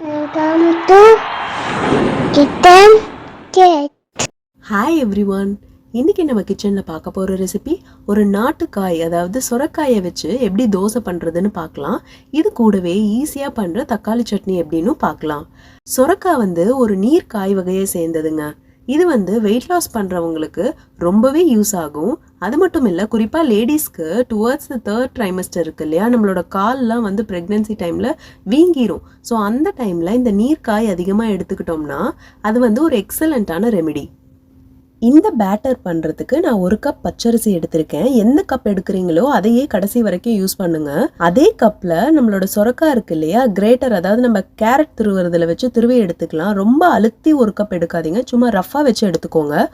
Welcome to Kitchen Cake. Hi everyone. இன்றைக்கி நம்ம கிச்சனில் பார்க்க போகிற ரெசிபி ஒரு நாட்டுக்காய், அதாவது சொரக்காயை வச்சு எப்படி தோசை பண்ணுறதுன்னு பார்க்கலாம். இது கூடவே ஈஸியாக பண்ணுற தக்காளி சட்னி எப்படின்னு பார்க்கலாம். சொரக்காய் வந்து ஒரு நீர் காய் வகையை சேர்ந்ததுங்க. இது வந்து வெயிட் லாஸ் பண்ணுறவங்களுக்கு ரொம்பவே யூஸ் ஆகும். அது மட்டும் இல்லை, குறிப்பாக லேடிஸ்க்கு டுவர்ட்ஸ் த 3rd ட்ரைமஸ்டர் இருக்கு இல்லையா, நம்மளோட கால்லாம் வந்து ப்ரெக்னென்சி டைமில் வீங்கிரும். ஸோ அந்த டைமில் இந்த நீர்க்காய் அதிகமாக எடுத்துக்கிட்டோம்னா அது வந்து ஒரு எக்ஸலண்ட்டான ரெமெடி. இந்த பேட்டர் பண்ணுறதுக்கு நான் 1 கப் பச்சரிசி எடுத்திருக்கேன். எந்த கப் எடுக்கிறீங்களோ அதையே கடைசி வரைக்கும் யூஸ் பண்ணுங்க. அதே கப்பில் நம்மளோட சொரக்காய் இருக்கு இல்லையா, கிரேட்டர், அதாவது நம்ம கேரட் திருவுறதுல வச்சு திருவி எடுத்துக்கலாம். ரொம்ப அழுத்தி 1 கப் எடுக்காதீங்க, சும்மா ரஃபாக வச்சு எடுத்துக்கோங்க.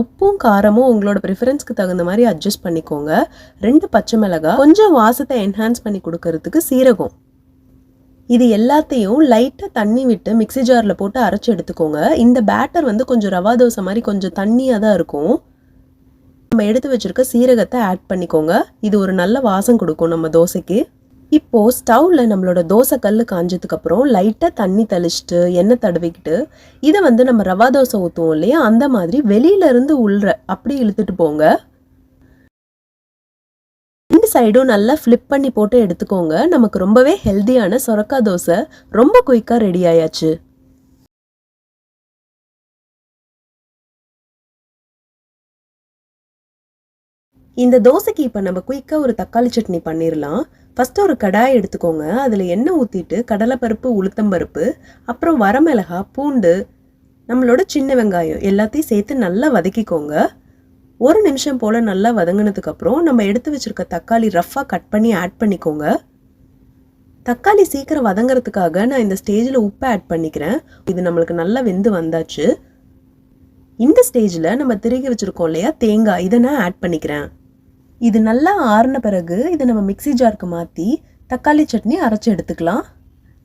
உப்பும் காரமும் உங்களோட ப்ரிஃபரன்ஸ்க்கு தகுந்த மாதிரி அட்ஜஸ்ட் பண்ணிக்கோங்க. 2 பச்சை மிளகாய், கொஞ்சம் வாசத்தை என்ஹான்ஸ் பண்ணி கொடுக்கறதுக்கு சீரகம். இது எல்லாத்தையும் லைட்டாக தண்ணி விட்டு மிக்ஸி ஜாரில் போட்டு அரைச்சி எடுத்துக்கோங்க. இந்த பேட்டர் வந்து கொஞ்சம் ரவா தோசை மாதிரி கொஞ்சம் தண்ணியாக தான் இருக்கும். நம்ம எடுத்து வச்சுருக்க சீரகத்தை ஆட் பண்ணிக்கோங்க. இது ஒரு நல்ல வாசம் கொடுக்கும் நம்ம தோசைக்கு. இப்போது ஸ்டவ்வில் நம்மளோட தோசை கல் காஞ்சதுக்கப்புறம் லைட்டாக தண்ணி தெளிச்சிட்டு எண்ணெய் தடவிக்கிட்டு இதை வந்து நம்ம ரவா தோசை ஊற்றுவோம் இல்லையா, அந்த மாதிரி வெளியிலேருந்து உள்ற அப்படி இழுத்துட்டு போங்க. சைடும் நல்லா ஃப்ளிப் பண்ணி போட்டு எடுத்துக்கோங்க. நமக்கு ரொம்பவே ஹெல்தியான சொரக்காய் தோசை ரொம்ப குயிக்காக ரெடி ஆயாச்சு. இந்த தோசைக்கு இப்போ நம்ம குயிக்காக ஒரு தக்காளி சட்னி பண்ணிடலாம். ஃபஸ்ட்டு ஒரு கடாய் எடுத்துக்கோங்க. அதில் எண்ணெய் ஊற்றிட்டு கடலைப்பருப்பு, உளுத்தம்பருப்பு, அப்புறம் வரமிளகா, பூண்டு, நம்மளோட சின்ன வெங்காயம் எல்லாத்தையும் சேர்த்து நல்லா வதக்கிக்கோங்க. 1 நிமிஷம் போல் நல்லா வதங்கினதுக்கப்புறம் நம்ம எடுத்து வச்சுருக்க தக்காளி ரஃப்பாக கட் பண்ணி ஆட் பண்ணிக்கோங்க. தக்காளி சீக்கிரம் வதங்கிறதுக்காக நான் இந்த ஸ்டேஜில் உப்பு ஆட் பண்ணிக்கிறேன். இது நம்மளுக்கு நல்லா வெந்து வந்தாச்சு. இந்த ஸ்டேஜில் நம்ம திருகி வச்சுருக்கோம் இல்லையா தேங்காய், இதை நான் ஆட் பண்ணிக்கிறேன். இது நல்லா ஆறின பிறகு இதை நம்ம மிக்ஸி ஜாருக்கு மாற்றி தக்காளி சட்னி அரைச்சி எடுத்துக்கலாம்.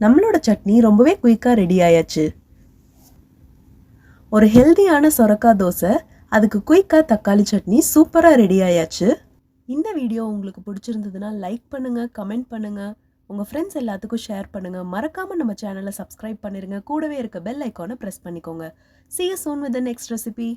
நம்மளோட சட்னி ரொம்பவே குயிக்காக ரெடி ஆயாச்சு. ஒரு ஹெல்தியான சொரக்காய் தோசை, அதுக்கு குயிக்காக தக்காளி சட்னி சூப்பராக ரெடி ஆயாச்சு. இந்த வீடியோ உங்களுக்கு பிடிச்சிருந்ததுன்னா லைக் பண்ணுங்கள், கமெண்ட் பண்ணுங்கள், உங்கள் ஃப்ரெண்ட்ஸ் எல்லாத்துக்கும் ஷேர் பண்ணுங்கள். மறக்காமல் நம்ம சேனலை சப்ஸ்கிரைப் பண்ணிடுங்க. கூடவே இருக்க பெல் ஐக்கானை ப்ரெஸ் பண்ணிக்கோங்க. See you soon with the next recipe.